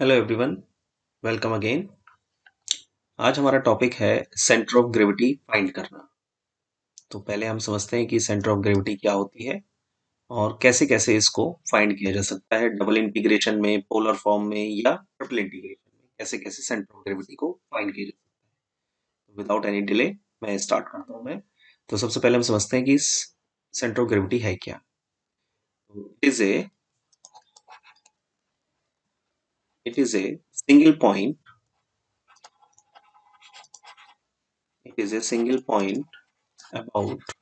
Hello everyone, welcome again. आज हमारा topic है सेंटर ऑफ ग्रेविटी फाइंड करना। तो पहले हम समझते हैं कि सेंटर ऑफ ग्रेविटी क्या होती है और कैसे कैसे इसको फाइंड किया जा सकता है, डबल इंटीग्रेशन में, पोलर फॉर्म में या ट्रिपल इंटीग्रेशन में कैसे कैसे सेंटर ऑफ ग्रेविटी को फाइंड किया जा सकता है। विदाउट एनी डिले मैं स्टार्ट करता हूँ। मैं तो सबसे पहले हम समझते हैं कि सेंटर ऑफ ग्रेविटी है क्या। It is a single point it is a single point about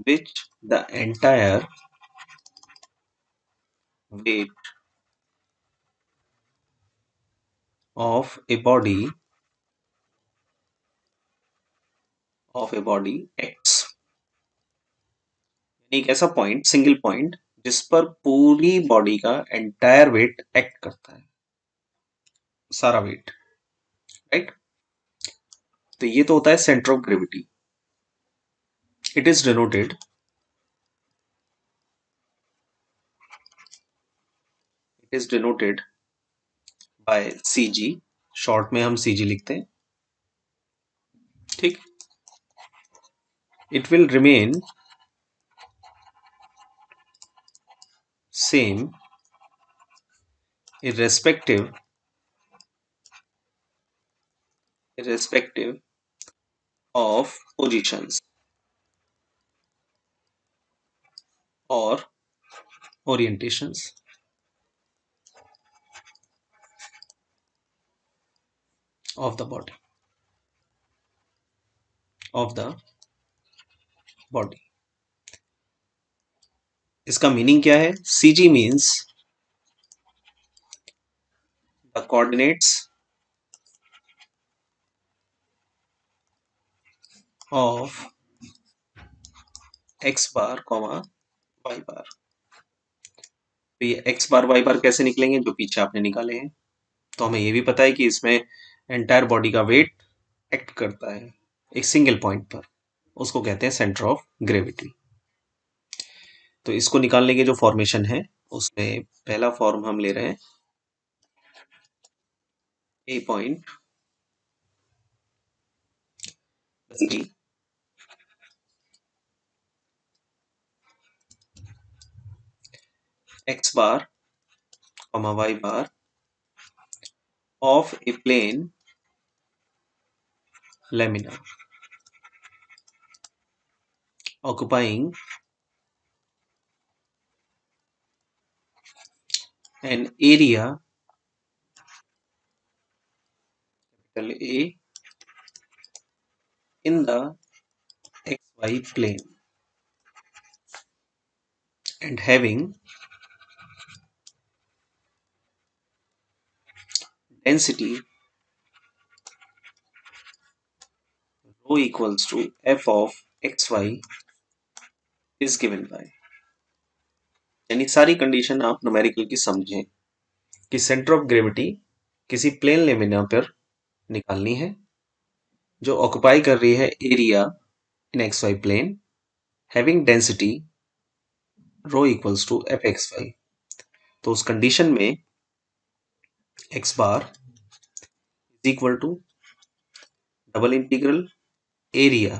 which the entire weight of a body acts। यानी एक ऐसा पॉइंट, सिंगल पॉइंट, जिस पर पूरी बॉडी का एंटायर वेट एक्ट करता है, सारा वेट, राइट। तो ये तो होता है centre of gravity. It is denoted it is denoted by CG. Short में हम सीजी लिखते हैं, ठीक। It will remain same irrespective irrespective of positions or orientations of the body। इसका मीनिंग क्या है? CG means the coordinates of x bar comma Y bar. तो ये एक्स बार वाई बार कैसे निकलेंगे? जो पीछे आपने निकाले हैं। तो हमें ये भी पता है कि इसमें एंटायर बॉडी का वेट एक्ट करता है एक सिंगल पॉइंट पर, उसको कहते हैं सेंटर ऑफ ग्रेविटी। तो इसको निकालने के जो फॉर्मेशन है, उसमें पहला फॉर्म हम ले रहे हैं a point x bar comma Y bar of a plane lamina occupying an area capital A in the xy plane and having density rho equals to f of xy is given by। यानी सारी condition आप numerical की समझें कि centre of gravity किसी plane lamina पर निकालनी है जो ऑक्युपाई कर रही है area in X Y plane, having density rho equals to F X Y. तो उस कंडीशन में X bar is equal to double integral area,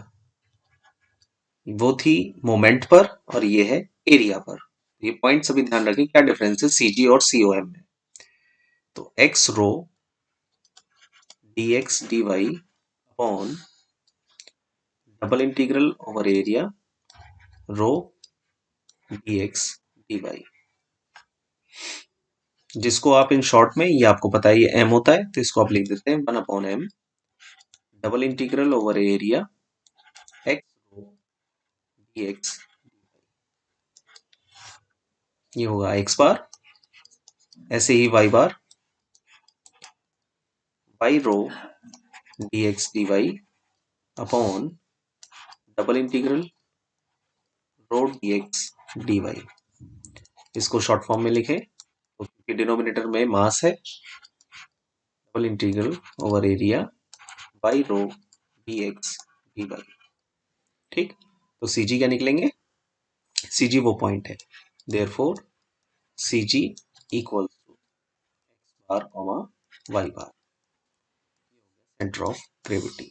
वो थी मोमेंट पर और ये है एरिया पर। ये पॉइंट सभी ध्यान रखें, क्या डिफरेंस है सीजी और सीओएम में। तो x rho d x D y upon double integral over area rho d x D y, जिसको आप इन शॉर्ट में, ये आपको पता है ये एम होता है, तो इसको आप लिख देते हैं 1/m double integral over area x rho d x. ये होगा एक्स बार, ऐसे ही y bar y rho d x D y upon double integral rho d x D y. इसको शॉर्ट फॉर्म में लिखें तो क्योंकि डिनोमिनेटर में मास है, double integral over area by rho d x D y, ठीक। तो सीजी क्या निकलेंगे? सीजी वो पॉइंट है, therefore C G equal to bar comma Y bar, centre of gravity.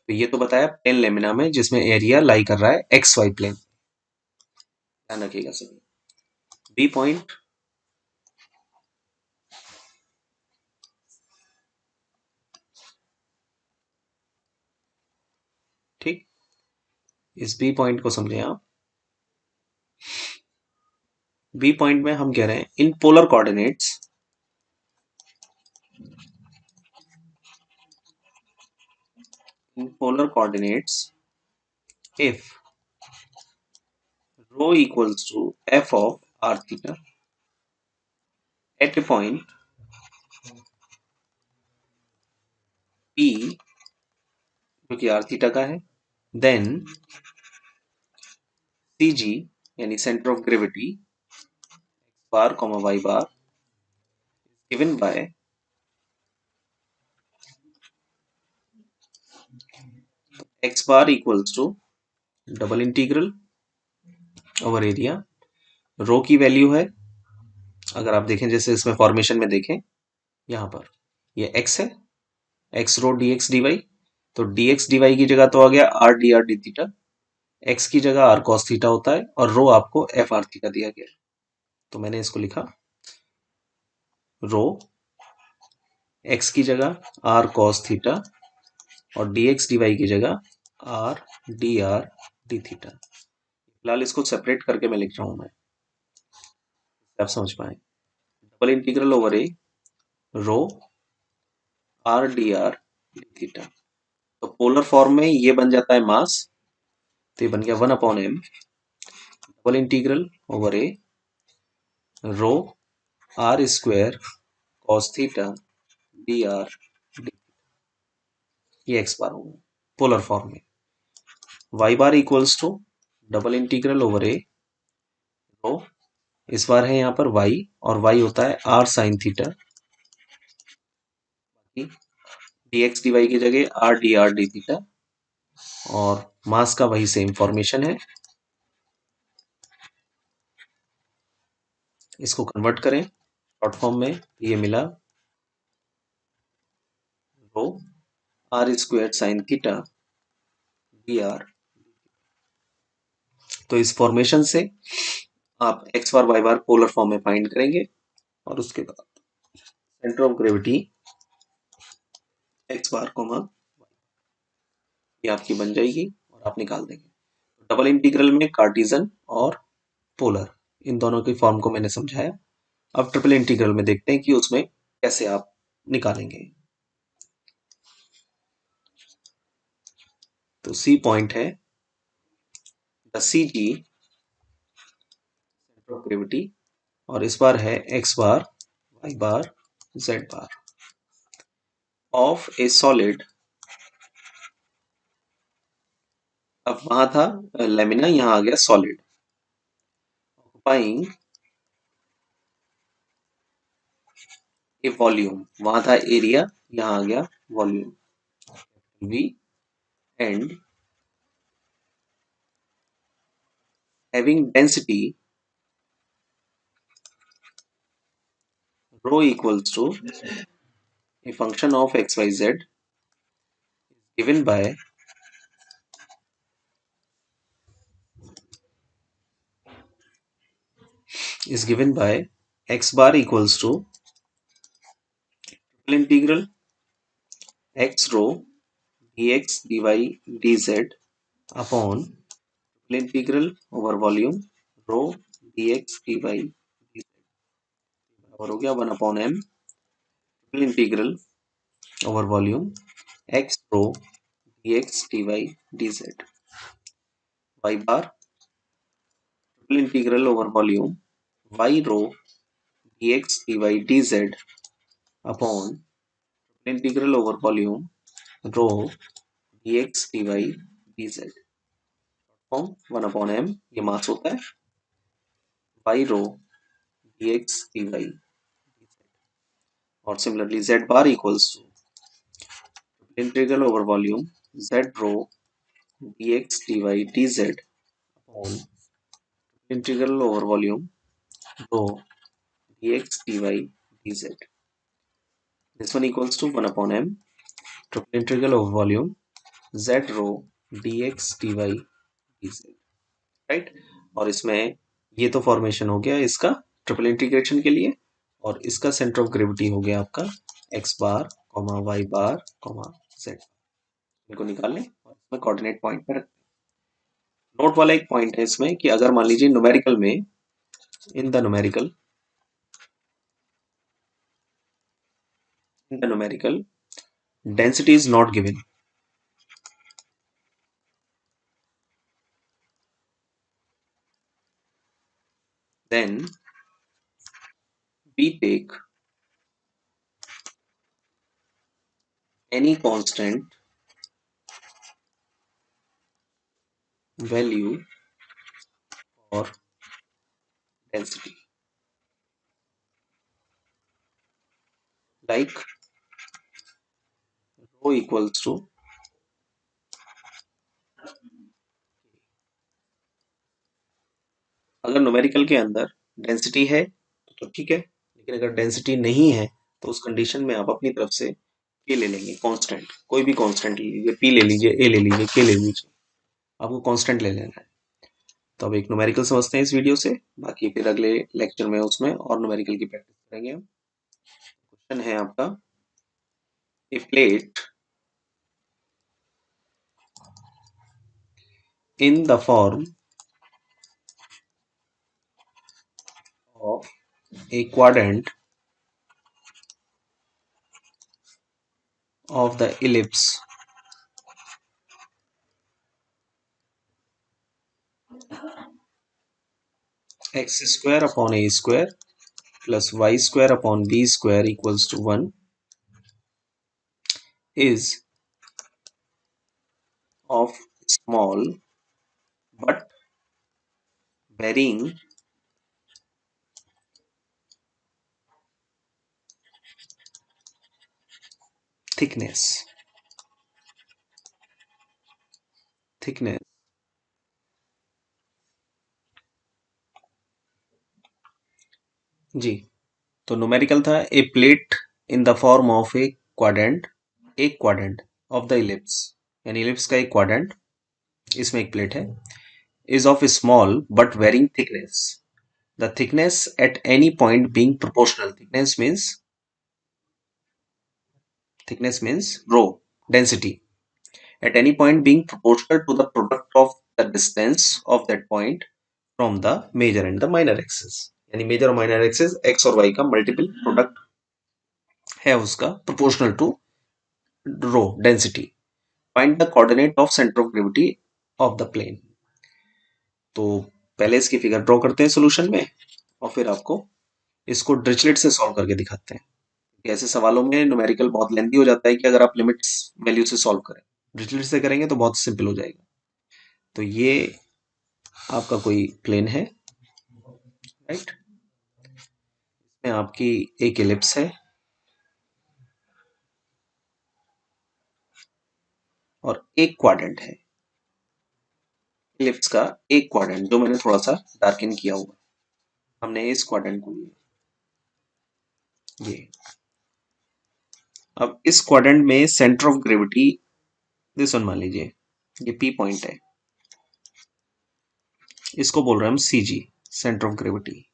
तो ये तो बताया प्लेन लेमिना में जिसमें एरिया लाई कर रहा है एक्स वाई प्लेन, ध्यान रखिएगा सभी। बी पॉइंट, ठीक, इस बी पॉइंट को समझें आप। बी पॉइंट में हम कह रहे हैं in polar coordinates, in polar coordinates if rho equals to f of r theta at a point P जो कि r theta का है, then CG यानी center of gravity bar comma y bar given by x bar equals to double integral over area. Rho की value है, अगर आप देखें जैसे इसमें फॉर्मेशन में देखें यहाँ पर ये x है, x रो डी एक्स डी वाई, तो डी एक्स डी वाई की जगह तो आ गया आर डी थीटा, x की जगह आर कॉस थीटा होता है और रो आपको एफ आर थीटा दिया गया, तो मैंने इसको लिखा रो x की जगह आर कॉस थीटा और डी एक्स डी वाई की जगह आर डी थीटा। फिलहाल इसको सेपरेट करके मैं लिख रहा हूं मैं, आप समझ पाए। Double integral over A rho R D theta, तो पोलर फॉर्म में ये बन जाता है मास, तो ये बन गया 1/m double integral over A rho r square cos theta d r d, ये एक्स बार होगा पोलर फॉर्म में। Y bar equals to double integral over A rho, इस बार है यहाँ पर y और y होता है r sine theta, D x D Y की जगह आर डी थीटा, और मास का वही सेम फॉर्मेशन है। इसको कन्वर्ट करें शॉर्ट फॉर्म में, ये मिला rho r square sine theta d r. तो इस फॉर्मेशन से आप x bar Y bar polar form में फाइंड करेंगे और उसके बाद centre of gravity x bar comma ये आपकी बन जाएगी और आप निकाल देंगे। डबल इंटीग्रल में कार्टिजन और पोलर इन दोनों की फॉर्म को मैंने समझाया। अब ट्रिपल इंटीग्रल में देखते हैं कि उसमें कैसे आप निकालेंगे। तो सी पॉइंट है the C G centre of gravity, और इस बार है X bar Y bar Z bar of a solid. अब वहां था लेमिना, यहां आ गया सॉलिड, ऑक्युपाइंग ए वॉल्यूम, वहां था एरिया, यहां आ गया volume we, and having density rho equals to a function of xyz given by x bar equals to triple integral x rho dx dy dz upon triple integral over volume rho dx dy dz बराबर हो गया 1/m triple integral over volume x rho dx dy dz, y bar triple integral over volume y rho dx dy dz upon integral over volume rho dx dy dz form 1/m, ये mass होता है, y rho dx dy dz, और similarly z bar equals to integral over volume z rho dx dy dz upon integral over volume rho dx dy dz. This one equals to 1 upon m triple integral over volume z rho dx dy dz, right. और इसमें ये तो formation हो गया इसका triple integration के लिए, और इसका सेंटर ऑफ ग्रेविटी हो गया आपका x बार y बार z। इनको निकाल लें और इसमें कोऑर्डिनेट पॉइंट पे रखते हैं। नोट वाला एक पॉइंट है इसमें कि अगर मान लीजिए न्यूमेरिकल में in the numerical density is not given, then we take any constant value for density, like rho equals to अगर न्यूमेरिकल के अंदर डेंसिटी है तो ठीक है, लेकिन अगर डेंसिटी नहीं है तो उस कंडीशन में आप अपनी तरफ से के ले लेंगे, कांस्टेंट, कोई भी कांस्टेंट ले लीजिए, पी ले लीजिए, ए ले लीजिए, के ले लीजिए, आपको कांस्टेंट ले लेना है। तो अब एक न्यूमेरिकल समझते हैं इस वीडियो से, बाकी फिर अगले लेक्चर में उसमें और न्यूमेरिकल की प्रैक्टिस करेंगे हम। क्वेश्चन है आपका, a plate in the form of a quadrant of the ellipse x square upon a square plus y square upon b square equals to 1 is of small but varying thickness जी। तो numerical था a plate in the form of a quadrant, एक quadrant of the ellipse, यानी ellipse का एक quadrant, इसमें एक plate है, is of small but varying thickness. The thickness at any point being proportional. Thickness means rho, density. At any point being proportional to the product of the distance of that point from the major and the minor axis. यानी major और minor axis x और y का multiple product है उसका, proportional to rho density. Find the coordinate of centre of gravity of the plane. तो पहले इसकी figure draw करते हैं सॉल्यूशन में और फिर आपको इसको डिरिचलेट से सॉल्व करके दिखाते हैं। ऐसे सवालों में न्यूमेरिकल बहुत लेंथी हो जाता है कि अगर आप लिमिट्स वैल्यू से सॉल्व करें, डिरिचलेट से करेंगे तो बहुत सिंपल हो जाएगा। तो ये आपका कोई प्लेन है, राइट, इसमें आपकी एक एलिप्स है और एक क्वाड्रेंट है। एलिप्स का एक क्वाड्रेंट जो मैंने थोड़ा सा डार्कन किया हुआ, हमने इस क्वाड्रेंट को लिया, ये। अब इस क्वाड्रेंट में centre of gravity this one मान लीजिए, ये पी पॉइंट है, इसको बोल रहे हैं हम सीजी, सेंटर ऑफ ग्रेविटी,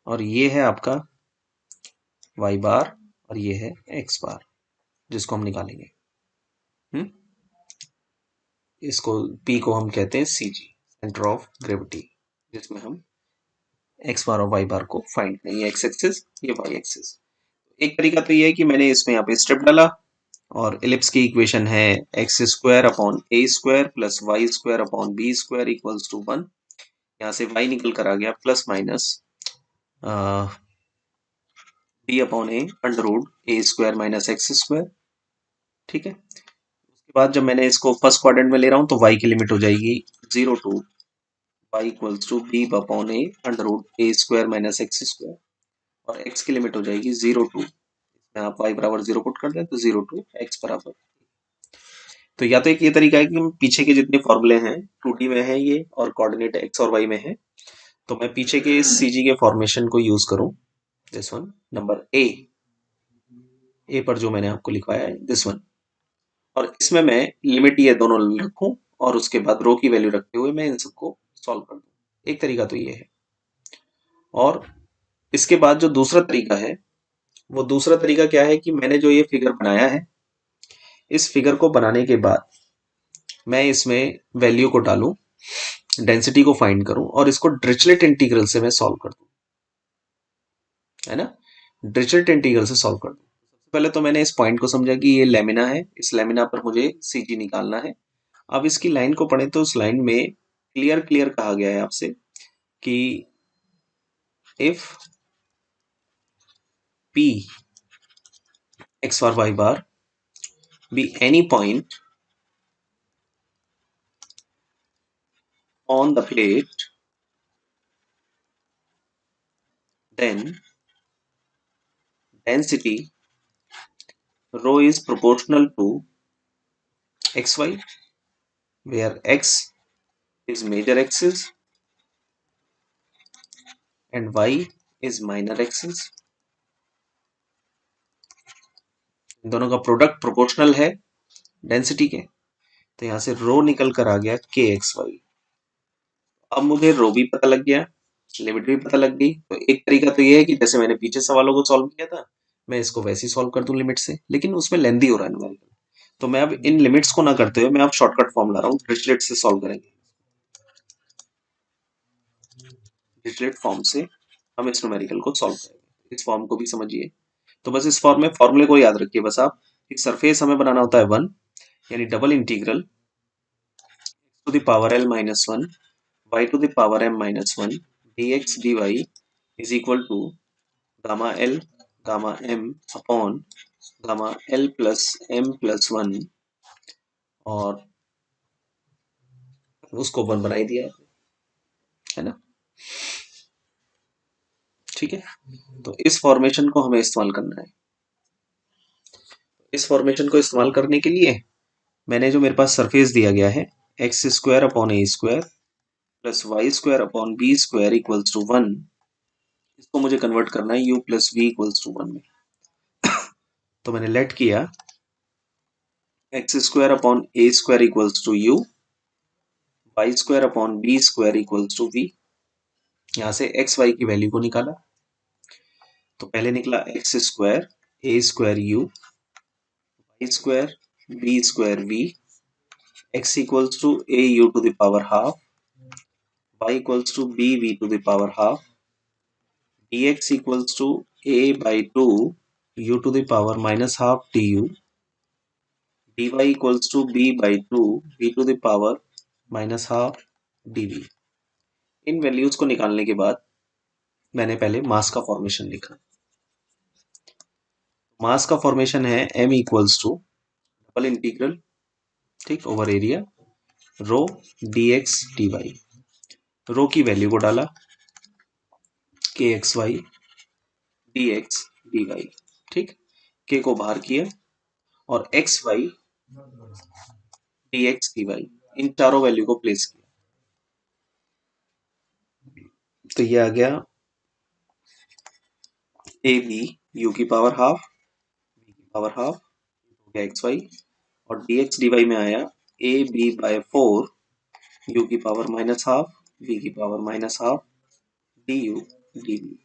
और ये है आपका वाई बार और ये है एक्स बार जिसको हम निकालेंगे। इसको पी को हम कहते हैं सीजी, सेंटर ऑफ ग्रेविटी, जिसमें हम एक्स बार और वाई बार को फाइंड करें, ये एक्स एक्सिस, ये वाई एक्सिस। एक तरीका तो ये है कि मैंने इसमें यहाँ पे स्ट्रिप डाला और एलिप्स की इक्वेशन है X square upon A square plus Y square upon B square equals to 1। यहाँ से वाई निकल कर आ गया plus minus B upon A under root A square minus X square, ठीक है। उसके बाद जब मैंने इसको फर्स्ट क्वाड्रेंट में ले रहा हूँ तो वाई की लिमिट हो जाएगी 0 to Y equals to B upon A under root A square minus X square, और एक्स की लिमिट हो जाएगी 0 टू, इसमें आप वाई बराबर 0 पुट कर दें तो 0 टू एक्स बराबर। तो तो या तो एक ये तरीका है कि हम पीछे के जितने फॉर्मूले हैं 2D में है ये और कोऑर्डिनेट एक्स और वाई में है, तो मैं पीछे के सीजी के फॉर्मेशन को यूज करूं, दिस वन, नंबर ए पर जो मैंने आपको लिखवाया है दिस वन, और इसमें मैं लिमिट ये दोनों रखूं और उसके बाद रो की वैल्यू रखते हुए मैं इन सबको सॉल्व कर दूं। एक तरीका तो ये है। और इसके बाद जो दूसरा तरीका है, वो दूसरा तरीका क्या है कि मैंने जो ये फिगर बनाया है, इस फिगर को बनाने के बाद मैं इसमें वैल्यू को डालूं, डेंसिटी को फाइंड करूं और इसको ड्रिचलेट इंटीग्रल से मैं सॉल्व कर दूं, है ना। ड्रिचलेट इंटीग्रल से सॉल्व कर दूं। सबसे पहले तो मैंने इस पॉइंट को समझा कि ये लेमिना है, इस लेमिना पर मुझे सीजी निकालना है। अब इसकी लाइन को पढ़े तो उस लाइन में क्लियर क्लियर कहा गया है आपसे कि if P X bar Y bar be any point on the plate, then density rho is proportional to xy, where x is major axis and y is minor axis. इन दोनों का product proportional है density के, तो यहां से रो निकल कर आ गया के एक्स वाई। अब मुझे रो भी पता लग गया, लिमिट भी पता लग गई। तो एक तरीका तो ये है कि जैसे मैंने पीछे सवालों को सॉल्व किया था, मैं इसको वैसे ही सॉल्व कर दूं लिमिट से, लेकिन उसमें लेंदी हो रहा है न्यूमेरिकल। तो मैं अब इन लिमिट्स को ना करते हुए मैं अब शॉर्टकट फॉर्म ला रहा हूँ, डिरिचलेट से सॉल्व करेंगे। डिरिचलेट फॉर्म से हम इस न्यूमेरिकल को सॉल्व करेंगे। इस फॉर्म को भी समझिए। तो बस इस फॉर्म में फॉर्मूले को याद रखिए बस आप, कि सरफेस हमें बनाना होता है 1, यानी double integral to the power l minus 1 y to the power m minus 1 dx dy is equal to gamma l gamma m upon gamma l plus m plus 1, और उसको 1 बनाई दिया है ना। ठीक है, तो इस फॉर्मेशन को हमें इस्तेमाल करना है। इस फॉर्मेशन को इस्तेमाल करने के लिए मैंने जो मेरे पास सरफेस दिया गया है X square upon A square plus Y square upon B square equals to 1, इसको मुझे कन्वर्ट करना है u plus V equals to 1 में। तो मैंने लेट किया X square upon A square equals to U, Y square upon B square equals to V. यहां से एक्स वाई की वैल्यू को निकाला। तो पहले निकला X square A square U, Y square B square V, X equals to A U to the power half, y equals to b v to the power half, dx equals to a by 2 u to the power minus half du, dy equals to b by 2 v to the power minus half dv। In values को निकालने के बाद मैंने पहले मास का formation लिखा। मास का formation है m equals to double integral, ठीक, over area rho dx dy। Rho की वैल्यू को डाला के x y d x D y, ठीक, के को बाहर किया और x y d x D y, इन चारों वैल्यू को प्लेस किया। तो ये आ गया ए बी यू की पावर हाफ बी की पावर हाफ हो गया एक्स वाई, और डी एक्स डी वाई में आया ए बी बाय 4 यू की पावर माइनस हाफ बी की power minus half d u d b,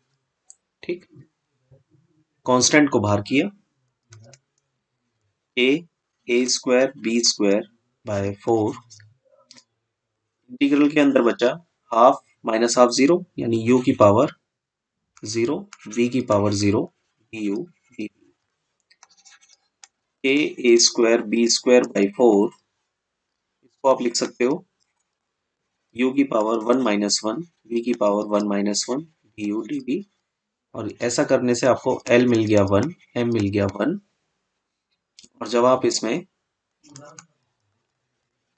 ठीक। कांस्टेंट को बाहर किया, a square B square by 4, integral के अंदर बचा हाफ माइनस हाफ 0, यानी u की पावर 0 v की power 0 du dt, A square B square by 4, इसको आप लिख सकते हो u की पावर 1 माइनस 1 v की पावर 1 माइनस 1 du dv। और ऐसा करने से आपको l मिल गया 1, m मिल गया 1, और जब आप इसमें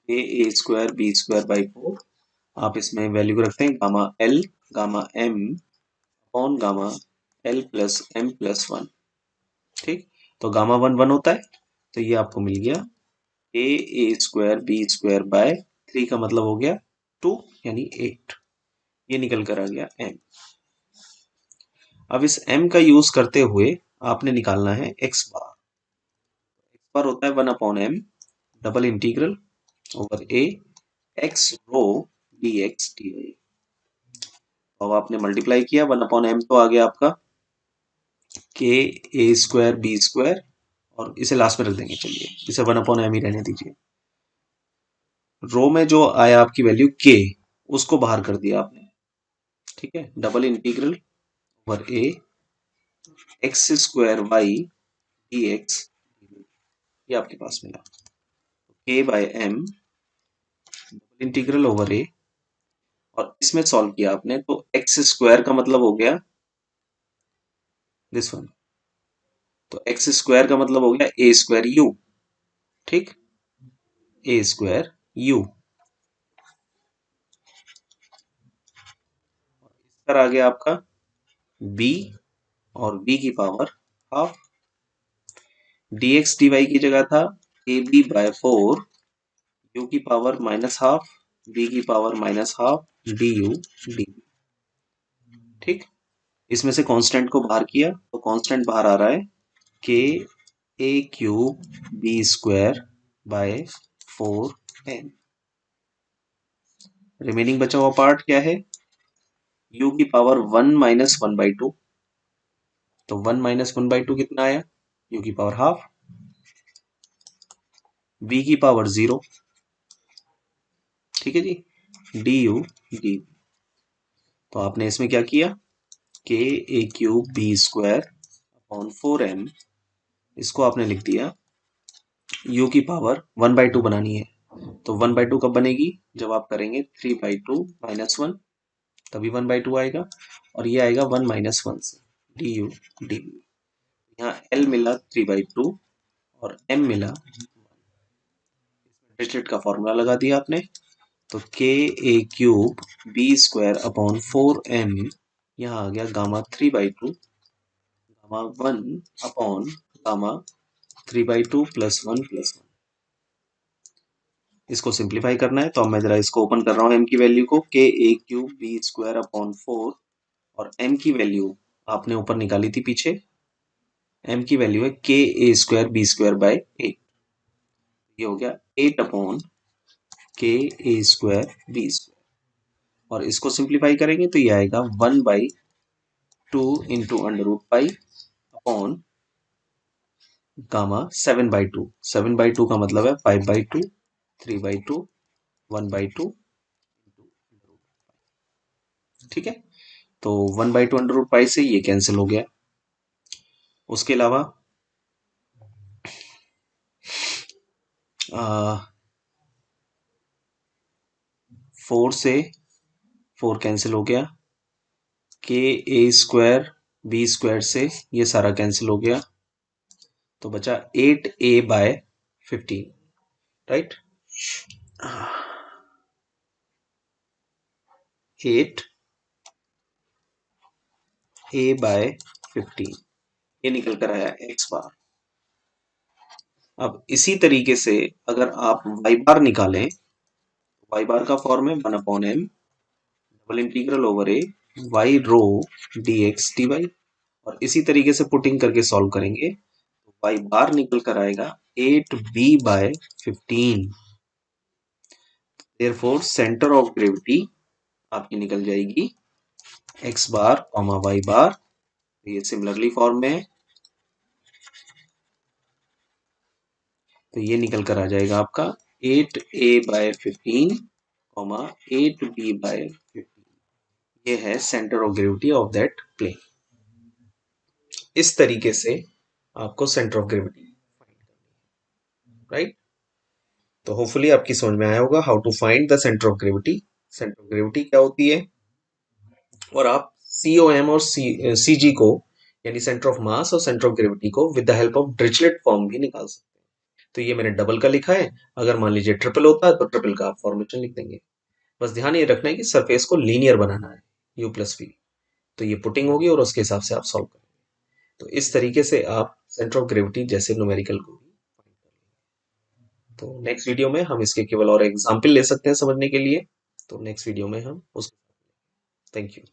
ए स्क्वायर बी स्क्वायर बाई 4 आप इसमें वैल्यू को रखते हैं gamma l gamma m upon gamma l plus m plus 1, ठीक। तो गामा 1 1 होता है, तो ये आपको मिल गया a² b² / 3 का मतलब हो गया 2 यानी 8। ये निकल कर आ गया m। अब इस m का यूज करते हुए आपने निकालना है x बार। x बार होता है 1/m double integral over a x rho dx dy। अब आपने मल्टीप्लाई किया 1/m तो आ गया आपका k a² b² और इसे लास्ट में रख देंगे। चलिए इसे 1/m ही रहने दीजिए। रो में जो आया आपकी वैल्यू k उसको बाहर कर दिया आपने, ठीक है। Double integral over a x² y dx ये आपके पास मिला। k/m double integral over a और इसमें सॉल्व किया आपने तो x² का मतलब हो गया दिस वन। तो x² का मतलब हो गया a² u, ठीक, a² u। इस पर आ गया आपका b और b की पावर हाफ। dx dy की जगह था ab/4 u की पावर -हाफ b की पावर -हाफ du dv, ठीक। इसमें से कांस्टेंट को बाहर किया तो कांस्टेंट बाहर आ रहा है k a³ b² / 4m। Remaining बचा हुआ पार्ट क्या है, u की पावर 1 - 1/2। तो 1 - 1/2 कितना आया, u की पावर हाफ, v की पावर 0, ठीक है जी, du dv। तो आपने इसमें क्या किया, k a³b²/4m इसको आपने लिख दिया, u की पावर 1/2 बनानी है तो 1/2 कब बनेगी, जब आप करेंगे 3/2 - 1 तभी 1/2 आएगा और ये आएगा 1 - 1 से du dv। यहाँ l मिला 3/2 और m मिला, डिरिचलेट का फॉर्मूला लगा दिया आपने तो k a³b²/4m यहाँ आ गया गामा 3/2 गामा 1/गामा 3/2 + 1 + 1। इसको सिंप्लीफाई करना है तो अब मैं जरा इसको ओपन कर रहा हूँ m की वैल्यू को k a³b²/4 और m की वैल्यू आपने ऊपर निकाली थी पीछे, m की वैल्यू है k a²b²/8। ये हो गया 8/k a²b² और इसको सिंप्लीफाई करेंगे तो ये आएगा 1/2 × √π अपॉन गामा 7/2। 7/2 का मतलब है 5/2 3/2 1/2, ठीक है। तो 1/2 √π से ये कैंसिल हो गया। उसके अलावा 4 से 4 कैंसिल हो गया, k a²b² से ये सारा कैंसिल हो गया तो बचा 8a/15, राइट। 8a/15 ये निकल कर आया x बार। अब इसी तरीके से अगर आप y बार निकालें, y बार का फॉर्म है 1/m double integral over a y rho dx dy और इसी तरीके से पुटिंग करके सॉल्व करेंगे तो y बार निकल कर आएगा 8b/15। Therefore centre of gravity आपकी निकल जाएगी x बार y बार, ये सिमिलरली फॉर्म में है तो ये निकल कर आ जाएगा आपका 8a/15 8b/15। ये है centre of gravity of that plane. इस तरीके से आपको सेंटर ऑफ ग्रेविटी, राइट। तो होपफुली आपकी समझ में आया होगा how to find the centre of gravity. Centre of gravity क्या होती है और आप COM और CG को यानी सेंटर ऑफ मास और सेंटर ऑफ ग्रेविटी को with the help of Dirichlet form भी निकाल सकते हैं। तो ये मैंने डबल का लिखा है, अगर मान लीजिए ट्रिपल होता है तो ट्रिपल का आप फॉर्मेशन लिख देंगे। बस ध्यान ये रखना है कि सरफेस को लीनियर बनाना है u+v, तो ये पुटिंग होगी और उसके हिसाब से आप सॉल्व करेंगे। तो इस तरीके से आप सेंटर ऑफ ग्रेविटी जैसे न्यूमेरिकल को तो नेक्स्ट वीडियो में हम इसके केवल और एग्जाम्पल ले सकते हैं समझने के लिए। तो नेक्स्ट वीडियो में हम उस थैंक यू।